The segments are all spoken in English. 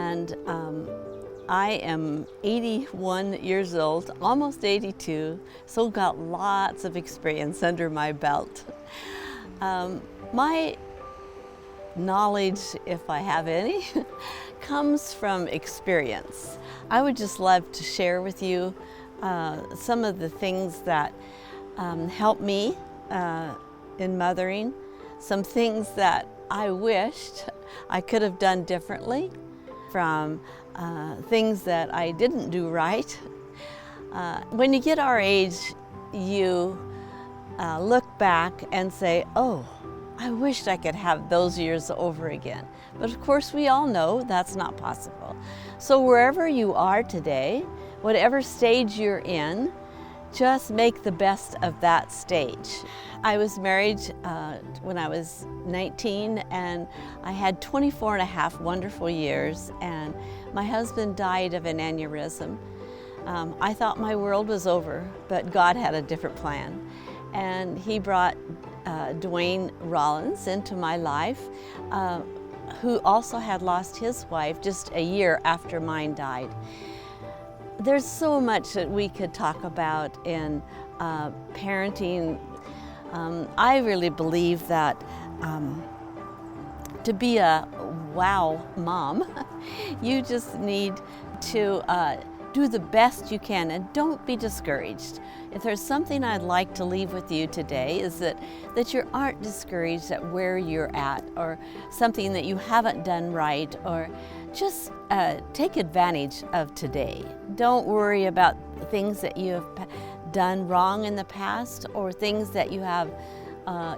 and I am 81 years old, almost 82, so got lots of experience under my belt. My knowledge, if I have any, comes from experience. I would just love to share with you some of the things that helped me in mothering, some things that I wished I could have done differently, from things that I didn't do right. When you get our age, you look back and say, oh, I wished I could have those years over again. But of course, we all know that's not possible. So wherever you are today, whatever stage you're in, just make the best of that stage. I was married when I was 19, and I had 24 and a half wonderful years, and my husband died of an aneurysm. I thought my world was over, but God had a different plan. And he brought Leanne Rawlins into my life, who also had lost his wife just a year after mine died. There's so much that we could talk about in parenting. I really believe that to be a wow mom, you just need to do the best you can, and don't be discouraged. If there's something I'd like to leave with you today, is that you aren't discouraged at where you're at, or something that you haven't done right, or just take advantage of today. Don't worry about things that you have done wrong in the past, or things that you have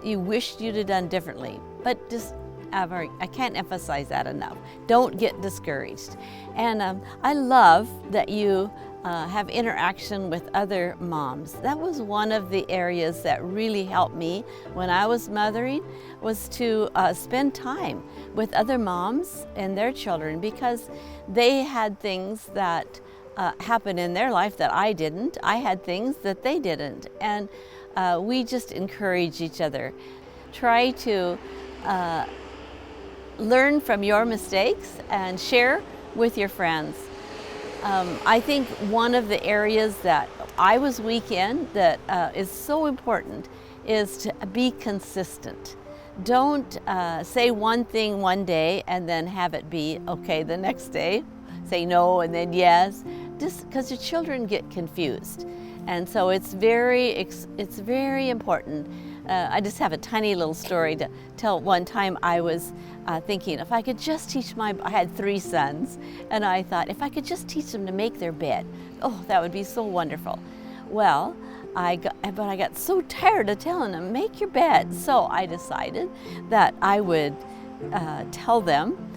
you wished you'd have done differently. But just I can't emphasize that enough. Don't get discouraged. And I love that you have interaction with other moms. That was one of the areas that really helped me when I was mothering, was to spend time with other moms and their children, because they had things that happened in their life that I didn't. I had things that they didn't. And we just encourage each other. Try to learn from your mistakes and share with your friends. I think one of the areas that I was weak in that is so important is to be consistent. Don't say one thing one day and then have it be okay the next day. Say no and then yes, just because your children get confused. And so it's very important. I just have a tiny little story to tell. One time I was thinking, if I could just teach I had 3 sons, and I thought, if I could just teach them to make their bed, oh, that would be so wonderful. Well, I got so tired of telling them, make your bed. So I decided that I would tell them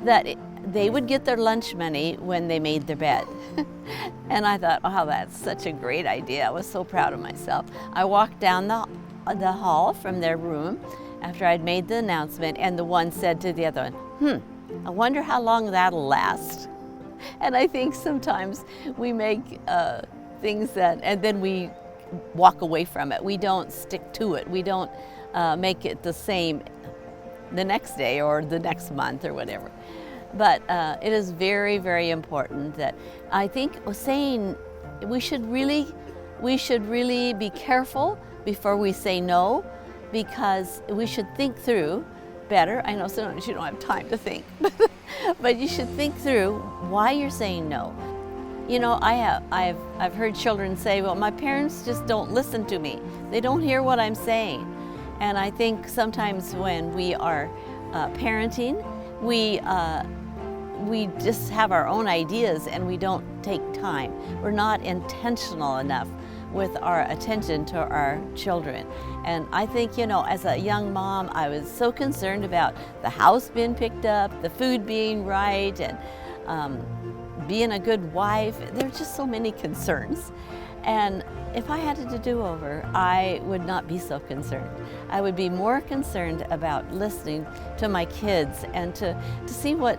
that they would get their lunch money when they made their bed. And I thought, oh, that's such a great idea. I was so proud of myself. I walked down the hall from their room after I'd made the announcement, and the one said to the other one, I wonder how long that'll last. And I think sometimes we make things and then we walk away from it. We don't stick to it. We don't make it the same the next day or the next month or whatever. But it is very, very important that I think saying we should really be careful before we say no, because we should think through better. I know sometimes you don't have time to think, but you should think through why you're saying no. You know, I've heard children say, well, my parents just don't listen to me. They don't hear what I'm saying. And I think sometimes when we are parenting, we just have our own ideas and we don't take time. We're not intentional enough with our attention to our children. And I think, you know, as a young mom, I was so concerned about the house being picked up, the food being right, and being a good wife. There are just so many concerns. And if I had to do over, I would not be so concerned. I would be more concerned about listening to my kids and to see what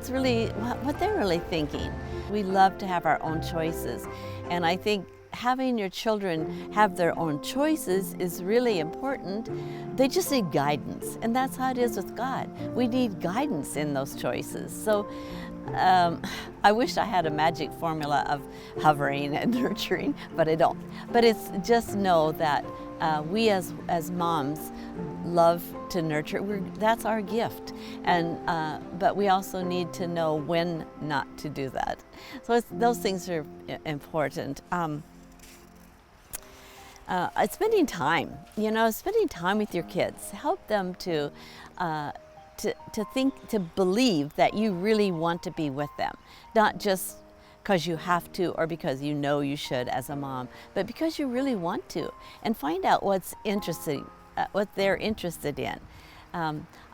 they're really thinking. We love to have our own choices. And I think having your children have their own choices is really important. They just need guidance, and that's how it is with God. We need guidance in those choices. So I wish I had a magic formula of hovering and nurturing, but I don't. But it's just know that we as moms love to nurture. That's our gift, and but we also need to know when not to do that. So those things are important. Spending time, spending time with your kids, help them to think, to believe that you really want to be with them, not just because you have to or because you know you should as a mom, but because you really want to, and find out what's interesting, what they're interested in.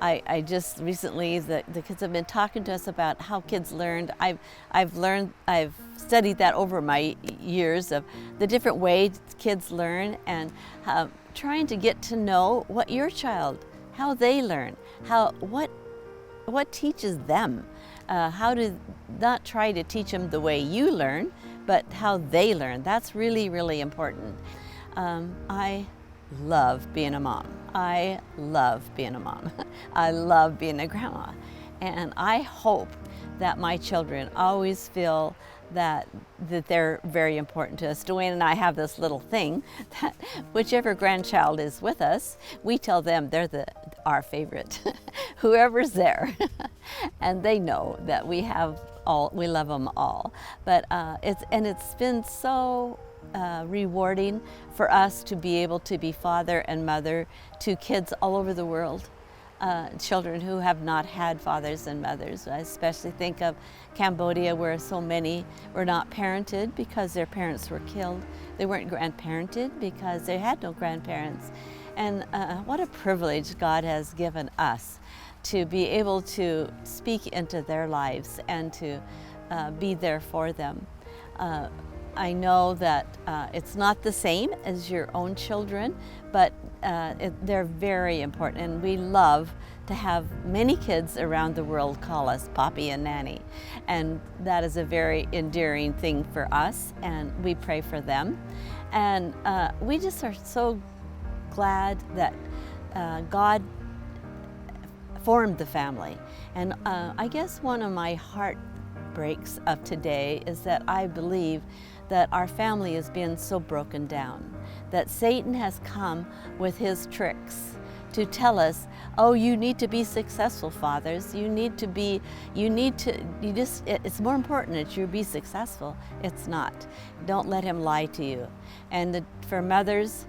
I just recently, the kids have been talking to us about how kids learned. I've studied that over my years of the different ways kids learn, and trying to get to know what your child, how they learn, what teaches them, how to not try to teach them the way you learn, but how they learn. That's really, really important. I love being a mom. I love being a mom. I love being a grandma. And I hope that my children always feel that they're very important to us. Dwayne and I have this little thing that whichever grandchild is with us, we tell them they're our favorite, whoever's there. And they know that we love them all. But it's been so rewarding for us to be able to be father and mother to kids all over the world. Children who have not had fathers and mothers. I especially think of Cambodia, where so many were not parented because their parents were killed. They weren't grandparented because they had no grandparents. And what a privilege God has given us to be able to speak into their lives and to be there for them. I know that it's not the same as your own children, but they're very important, and we love to have many kids around the world call us Papi and Nanny, and that is a very endearing thing for us, and we pray for them. And we just are so glad that God formed the family. And I guess one of my heartbreaks of today is that I believe that our family has been so broken down, that Satan has come with his tricks to tell us, oh, you need to be successful, fathers. It's more important that you be successful. It's not. Don't let him lie to you. And for mothers,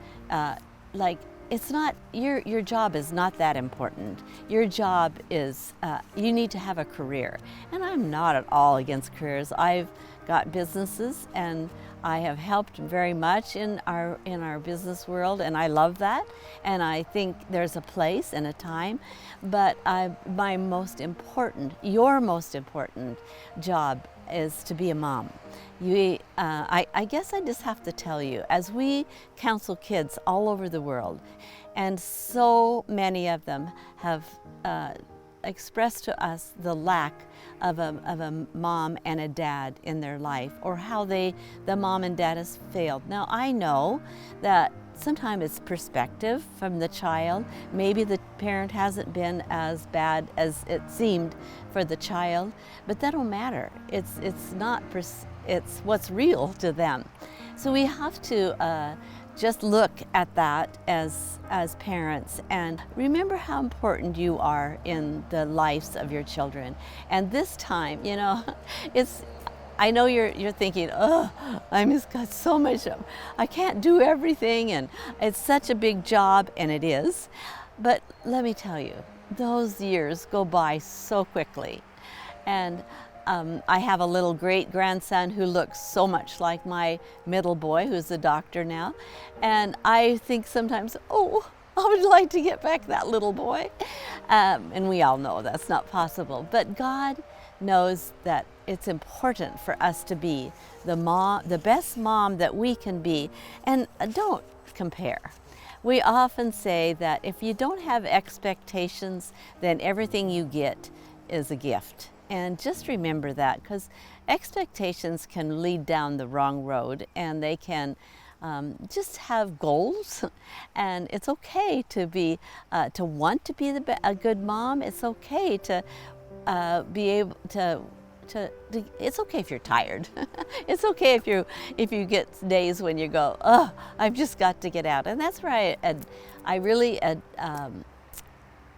it's not, your job is not that important. Your job is, you need to have a career. And I'm not at all against careers. I've got businesses, and I have helped very much in our business world, and I love that. And I think there's a place and a time, but your most important job is to be a mom. I guess I just have to tell you, as we counsel kids all over the world, and so many of them have expressed to us the lack of a mom and a dad in their life, or how the mom and dad has failed. Now, I know that sometimes it's perspective from the child. Maybe the parent hasn't been as bad as it seemed for the child, but that don't matter. It's what's real to them. So we have to just look at that as parents, and remember how important you are in the lives of your children. And this time, I know you're thinking, oh, I just got so much, I can't do everything, and it's such a big job, and it is. But let me tell you, those years go by so quickly. And I have a little great-grandson who looks so much like my middle boy, who's a doctor now. And I think sometimes, oh, I would like to get back that little boy. And we all know that's not possible. But God knows that it's important for us to be the best mom that we can be. And don't compare. We often say that if you don't have expectations, then everything you get is a gift. And just remember that, because expectations can lead down the wrong road, and they can just have goals. And it's okay to be to want to be a good mom. It's okay to be able to it's okay if you're tired. It's okay if you get days when you go, oh, I've just got to get out. And that's where I really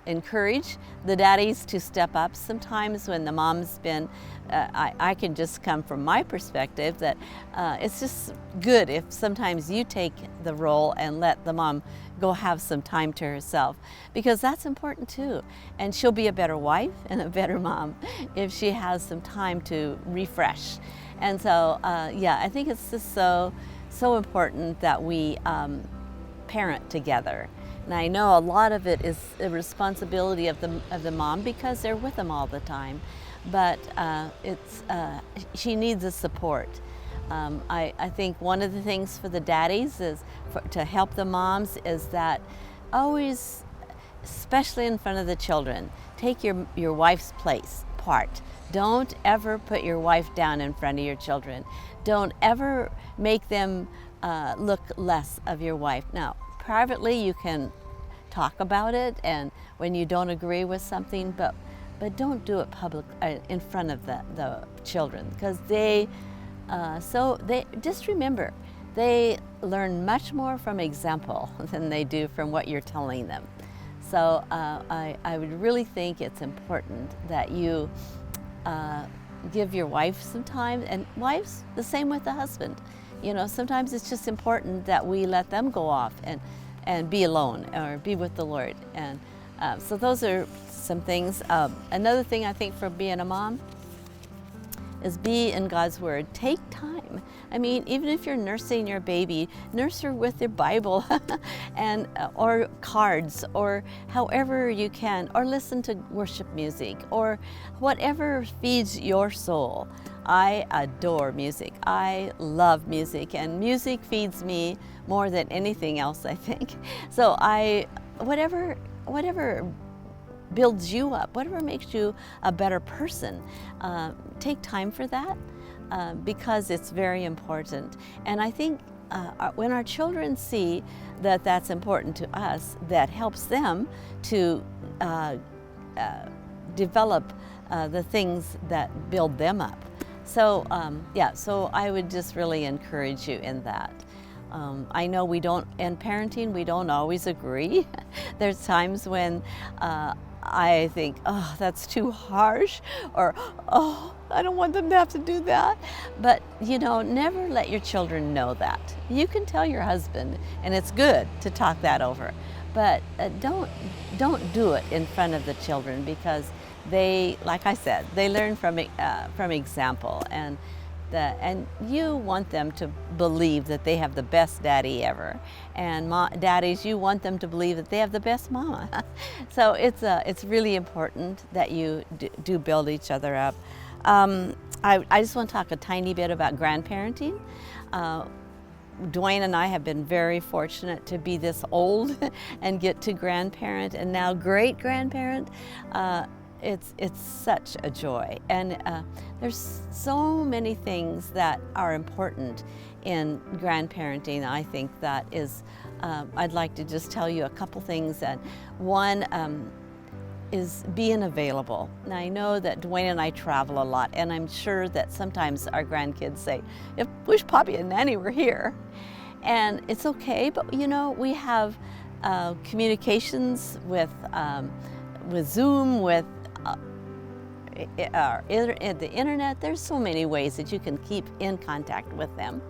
encourage the daddies to step up sometimes when the mom's been, I can just come from my perspective that it's just good if sometimes you take the role and let the mom go have some time to herself, because that's important too. And she'll be a better wife and a better mom if she has some time to refresh. And so, yeah, I think it's just so important that we parent together. And I know a lot of it is the responsibility of the mom because they're with them all the time, but she needs the support. I think one of the things for the daddies is to help the moms is that always, especially in front of the children, take your wife's part. Don't ever put your wife down in front of your children. Don't ever make them look less of your wife. Now, privately, you can talk about it, and when you don't agree with something, but don't do it public in front of the children, because they just remember, they learn much more from example than they do from what you're telling them. So I would really think it's important that you give your wife some time, and wives, the same with the husband. You know, sometimes it's just important that we let them go off and be alone or be with the Lord. And so those are some things. Another thing I think for being a mom is be in God's Word. Take time. I mean, even if you're nursing your baby, nurse her with your Bible and or cards, or however you can, or listen to worship music, or whatever feeds your soul. I adore music. I love music, and music feeds me more than anything else, I think. So whatever builds you up, whatever makes you a better person, take time for that, because it's very important. And I think when our children see that that's important to us, that helps them to develop the things that build them up. So yeah, so I would just really encourage you in that. I know in parenting, we don't always agree. There's times when I think, oh, that's too harsh, or, oh, I don't want them to have to do that. But, you know, never let your children know that. You can tell your husband, and it's good to talk that over, but don't do it in front of the children, because they, like I said, they learn from example, and you want them to believe that they have the best daddy ever, and daddies, you want them to believe that they have the best mama. So it's really important that you do build each other up. I just want to talk a tiny bit about grandparenting. Dwayne and I have been very fortunate to be this old and get to grandparent, and now great grandparent. It's such a joy, and there's so many things that are important in grandparenting. I think that is, I'd like to just tell you a couple things. And one is being available. Now, I know that Dwayne and I travel a lot, and I'm sure that sometimes our grandkids say, "If wish Poppy and Nanny were here," and it's okay. But you know, we have communications with Zoom, with the internet. There's so many ways that you can keep in contact with them,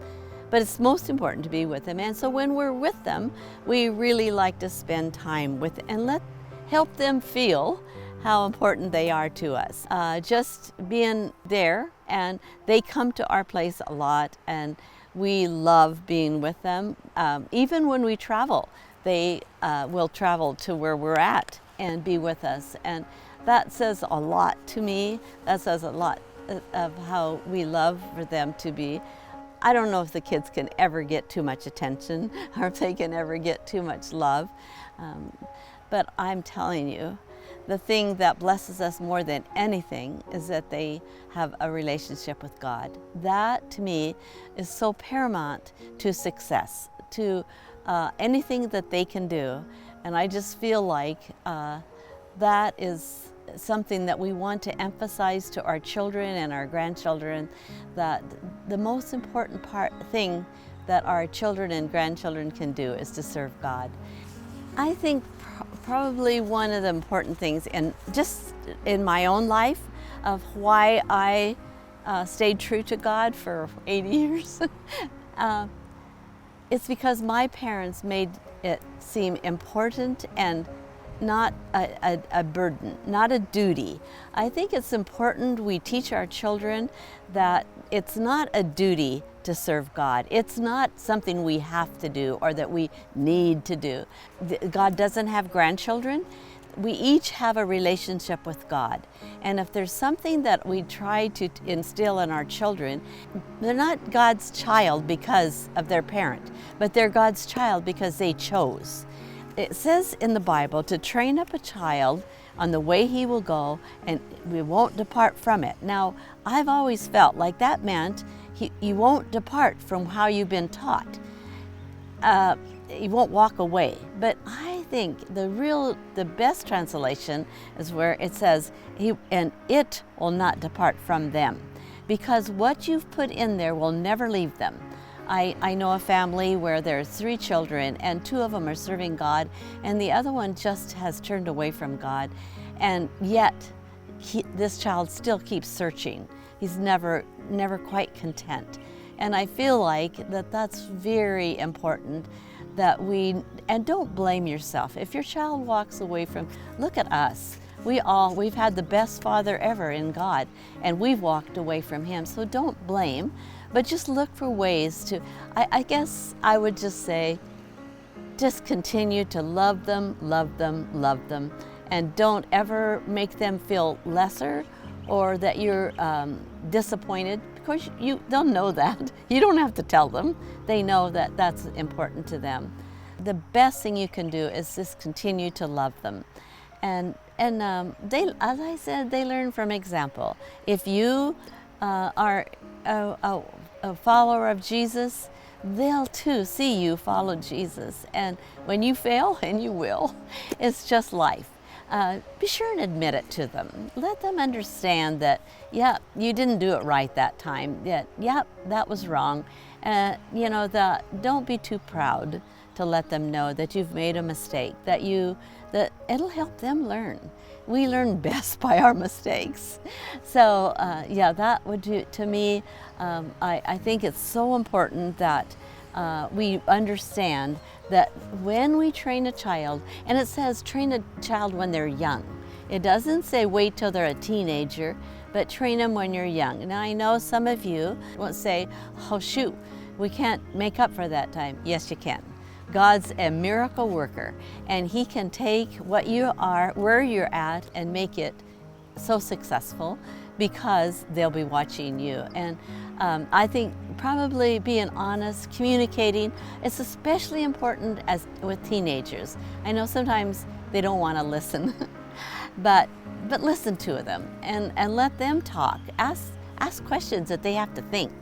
but it's most important to be with them. And so when we're with them, we really like to spend time with and help them feel how important they are to us. Just being there, and they come to our place a lot, and we love being with them. Even when we travel, they will travel to where we're at and be with us, and that says a lot to me. That says a lot of how we love for them to be. I don't know if the kids can ever get too much attention, or if they can ever get too much love, but I'm telling you the thing that blesses us more than anything is that they have a relationship with God. That, to me, is so paramount to success, to anything that they can do. And I just feel like that is something that we want to emphasize to our children and our grandchildren, that the most important thing that our children and grandchildren can do is to serve God. I think probably one of the important things, and just in my own life, of why I stayed true to God for 80 years, it's because my parents made it seem important and not a burden, not a duty. I think it's important we teach our children that it's not a duty to serve God. It's not something we have to do or that we need to do. God doesn't have grandchildren. We each have a relationship with God. And if there's something that we try to instill in our children, they're not God's child because of their parent, but they're God's child because they chose. It says in the Bible to train up a child on the way he will go, and we won't depart from it. Now, I've always felt like that meant you won't depart from how you've been taught. You won't walk away. But I think the best translation is where it says, and it will not depart from them. Because what you've put in there will never leave them. I know a family where there's 3 children and 2 of them are serving God and the other one just has turned away from God, and yet this child still keeps searching. He's never quite content. And I feel like that's very important, that and don't blame yourself. If your child walks away from, look at us. We've had the best father ever in God, and we've walked away from him. So don't blame, but just look for ways to, I guess I would just say, just continue to love them, love them, love them, and don't ever make them feel lesser or that you're disappointed, because they'll know that. You don't have to tell them. They know that that's important to them. The best thing you can do is just continue to love them. And they, as I said, they learn from example. If you are a follower of Jesus, they'll too see you follow Jesus. And when you fail, and you will, it's just life. Be sure and admit it to them. Let them understand that, yeah, you didn't do it right that time. Yeah, that was wrong. Don't be too proud to let them know that you've made a mistake, that it'll help them learn. We learn best by our mistakes. So that would do, to me, I think it's so important that we understand that when we train a child, and it says train a child when they're young. It doesn't say wait till they're a teenager, but train them when you're young. Now I know some of you will say, oh shoot, we can't make up for that time. Yes, you can. God's a miracle worker, and he can take what you are, where you're at, and make it so successful because they'll be watching you. And I think probably being honest, communicating, it's especially important with teenagers. I know sometimes they don't want to listen, but listen to them and let them talk. Ask questions that they have to think.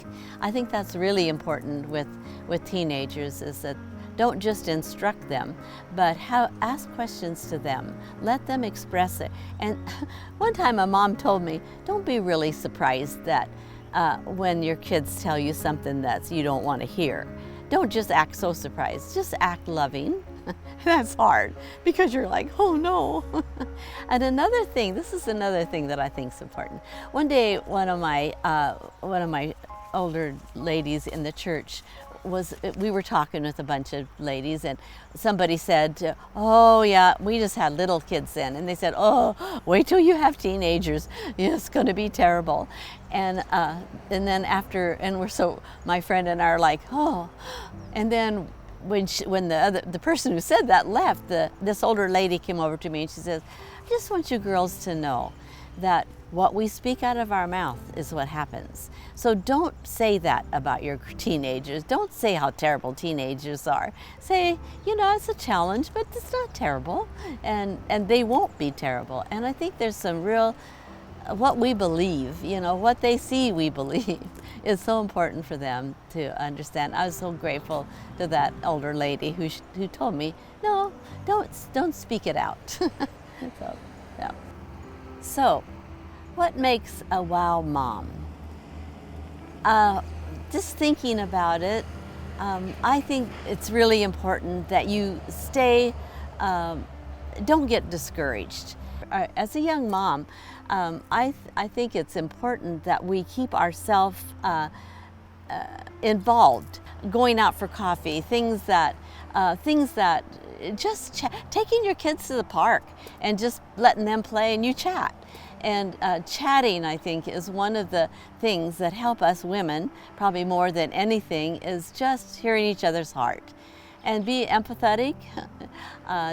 I think that's really important with teenagers, is that don't just instruct them, but ask questions to them. Let them express it. And one time a mom told me, don't be really surprised that when your kids tell you something that you don't want to hear. Don't just act so surprised, just act loving. That's hard because you're like, oh no. And another thing, this is another thing that I think is important. One day, one of my older ladies in the church we were talking with a bunch of ladies, and somebody said, oh yeah, we just had little kids then, and they said, oh, wait till you have teenagers, it's going to be terrible. And then my friend and I are like, oh. And then when the person who said that left, this older lady came over to me and she says, I just want you girls to know that what we speak out of our mouth is what happens. So don't say that about your teenagers. Don't say how terrible teenagers are. Say, you know, it's a challenge, but it's not terrible, and they won't be terrible. And I think there's some real, what we believe, you know, what they see we believe is so important for them to understand. I was so grateful to that older lady who told me, no, don't speak it out. So, yeah. So, what makes a wow mom? Just thinking about it, I think it's really important that you stay, don't get discouraged. As a young mom, I think it's important that we keep ourselves involved, going out for coffee, things that just taking your kids to the park and just letting them play and you chat. And chatting, I think, is one of the things that help us women, probably more than anything, is just hearing each other's heart. And be empathetic.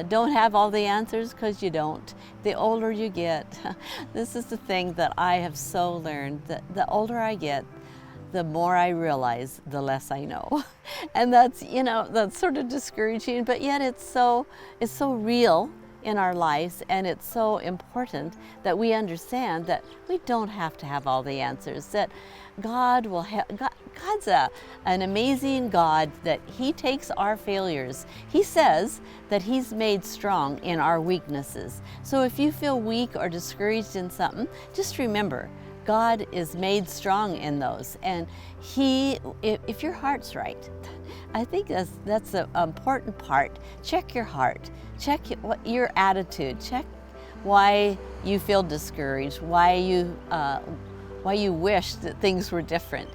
Don't have all the answers, because you don't. The older you get, this is the thing that I have so learned, that the older I get, the more I realize the less I know. And that's, you know, that's sort of discouraging, but yet it's so real in our lives, and it's so important that we understand that we don't have to have all the answers, that God will help. God's an amazing God, that He takes our failures. He says that He's made strong in our weaknesses. So if you feel weak or discouraged in something, just remember, God is made strong in those. And if your heart's right, I think that's the important part. Check your heart. Check your attitude. Check why you feel discouraged, why you wish that things were different.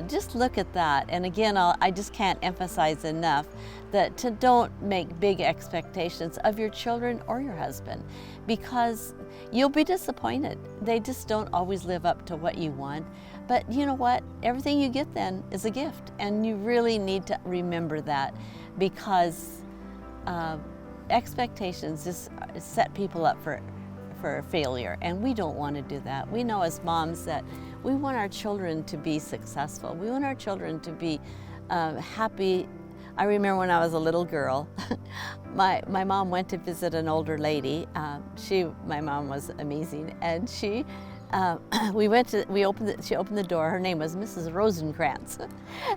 Just look at that. And again, I just can't emphasize enough that don't make big expectations of your children or your husband, because you'll be disappointed. They just don't always live up to what you want. But you know what? Everything you get then is a gift, and you really need to remember that, because expectations just set people up for failure, and we don't want to do that. We know as moms that we want our children to be successful. We want our children to be happy. I remember when I was a little girl, my mom went to visit an older lady. My mom was amazing, and she opened the door. Her name was Mrs. Rosenkrantz.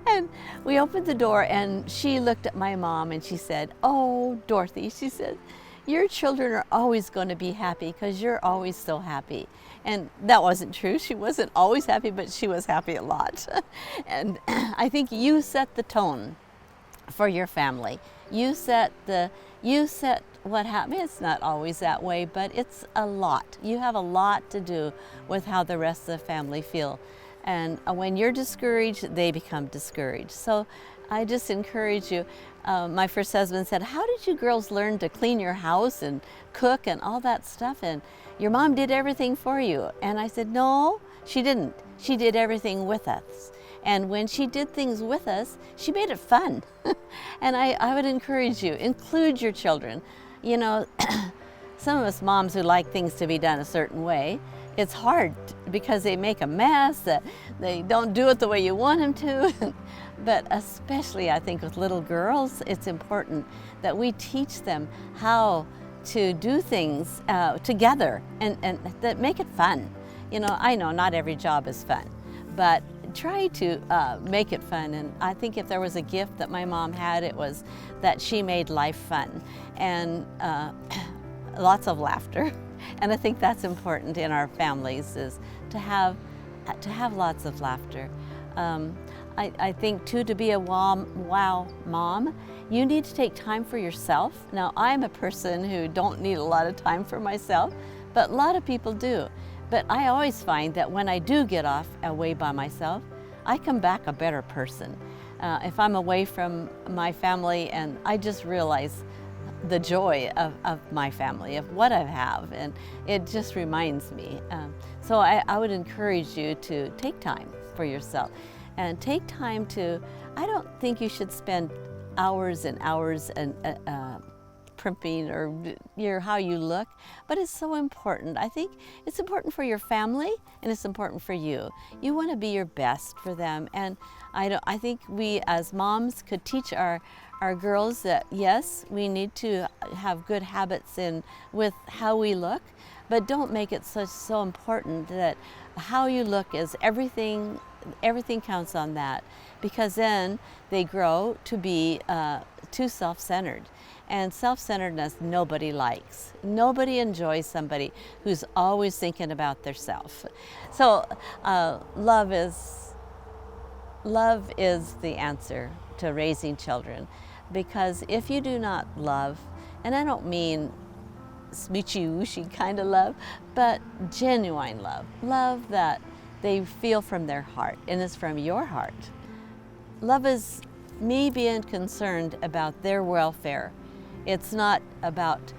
And we opened the door, and she looked at my mom and she said, "Oh, Dorothy," she said, "your children are always going to be happy because you're always so happy." And that wasn't true. She wasn't always happy, but she was happy a lot. And I think you set the tone for your family. You set what happened. It's not always that way, but it's a lot. You have a lot to do with how the rest of the family feel. And when you're discouraged, they become discouraged. So I just encourage you. My first husband said, "How did you girls learn to clean your house and cook and all that stuff? And your mom did everything for you." And I said, "No, she didn't. She did everything with us. And when she did things with us, she made it fun." And I would encourage you, include your children. You know, some of us moms who like things to be done a certain way, it's hard because they make a mess, that they don't do it the way you want them to. But especially, I think, with little girls, it's important that we teach them how to do things together and that make it fun. You know, I know not every job is fun, but try to make it fun. And I think if there was a gift that my mom had, it was that she made life fun, and lots of laughter. And I think that's important in our families, is to have lots of laughter. I think too, to be a wow mom, you need to take time for yourself. Now, I'm a person who don't need a lot of time for myself, but a lot of people do. But I always find that when I do get away by myself, I come back a better person. If I'm away from my family, and I just realize the joy of my family, of what I have, and it just reminds me. So I would encourage you to take time for yourself, and take time to, I don't think you should spend hours and hours and primping or how you look, but it's so important. I think it's important for your family and it's important for you. You want to be your best for them, and I think we as moms could teach our girls that yes, we need to have good habits with how we look, but don't make it so important that how you look is everything. Everything counts on that, because then they grow to be too self-centered, and self-centeredness nobody likes. Nobody enjoys somebody who's always thinking about their self. So love is the answer to raising children, because if you do not love, and I don't mean smoochy-woochy kind of love, but genuine love that they feel from their heart, and it's from your heart. Love is me being concerned about their welfare. It's not about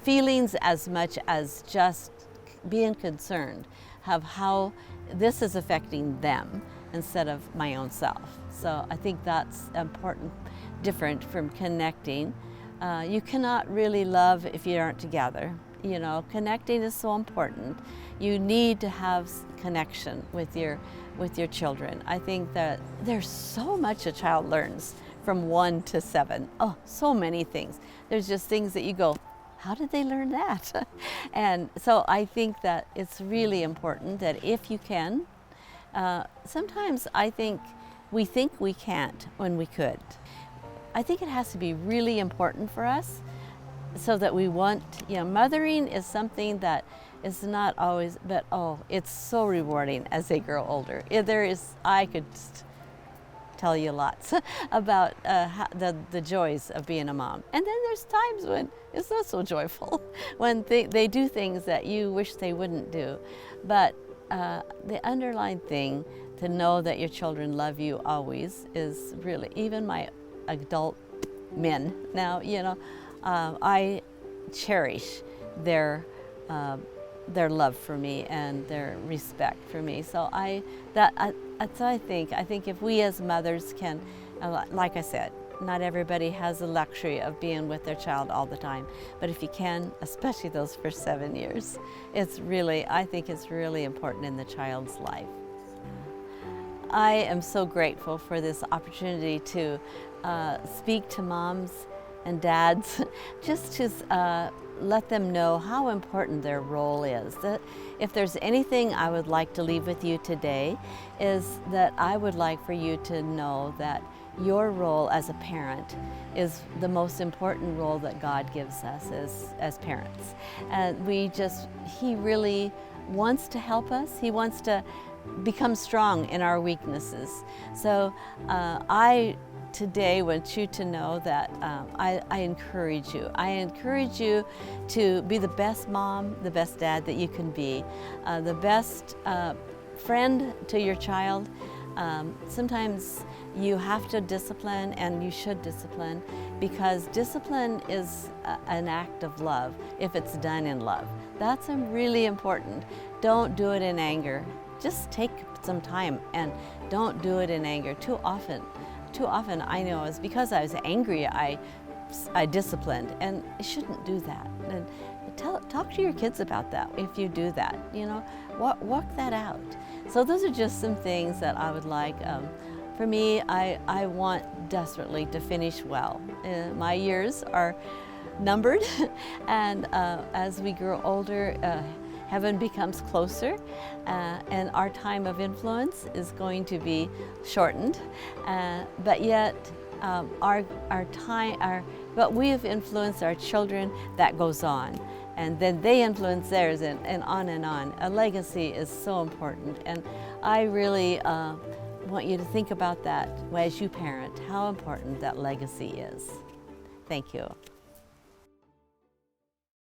feelings as much as just being concerned of how this is affecting them instead of my own self. So I think that's important, different from connecting. You cannot really love if you aren't together. You know, connecting is so important. You need to have connection with your children. I think that there's so much a child learns from 1 to 7. Oh, so many things. There's just things that you go, how did they learn that? And so I think that it's really important that if you can, sometimes I think we can't when we could. I think it has to be really important for us, so that we want, mothering is something that is not always, but it's so rewarding as they grow older. I could just tell you lots about the joys of being a mom. And then there's times when it's not so joyful, when they do things that you wish they wouldn't do. But the underlying thing to know that your children love you always is really, even my adult men now, I cherish their love for me and their respect for me. So I think if we as mothers can, like I said, not everybody has the luxury of being with their child all the time, but if you can, especially those first 7 years, I think it's really important in the child's life. I am so grateful for this opportunity to speak to moms and dads, just to let them know how important their role is. That if there's anything I would like to leave with you today, is that I would like for you to know that your role as a parent is the most important role that God gives us as parents. And He really wants to help us. He wants to become strong in our weaknesses. So I today want you to know that I encourage you. I encourage you to be the best mom, the best dad that you can be, the best friend to your child. Sometimes you have to discipline, and you should discipline, because discipline is an act of love if it's done in love. That's really important. Don't do it in anger. Just take some time and don't do it in anger. Too often I know it's because I was angry I disciplined, and you shouldn't do that. And talk to your kids about that if you do that. Walk that out. So those are just some things that I would like. For me, I want desperately to finish well. My years are numbered, and as we grow older, heaven becomes closer, and our time of influence is going to be shortened. But yet, but we have influenced our children. That goes on, and then they influence theirs, and on and on. A legacy is so important, and I really want you to think about that as you parent, how important that legacy is. Thank you.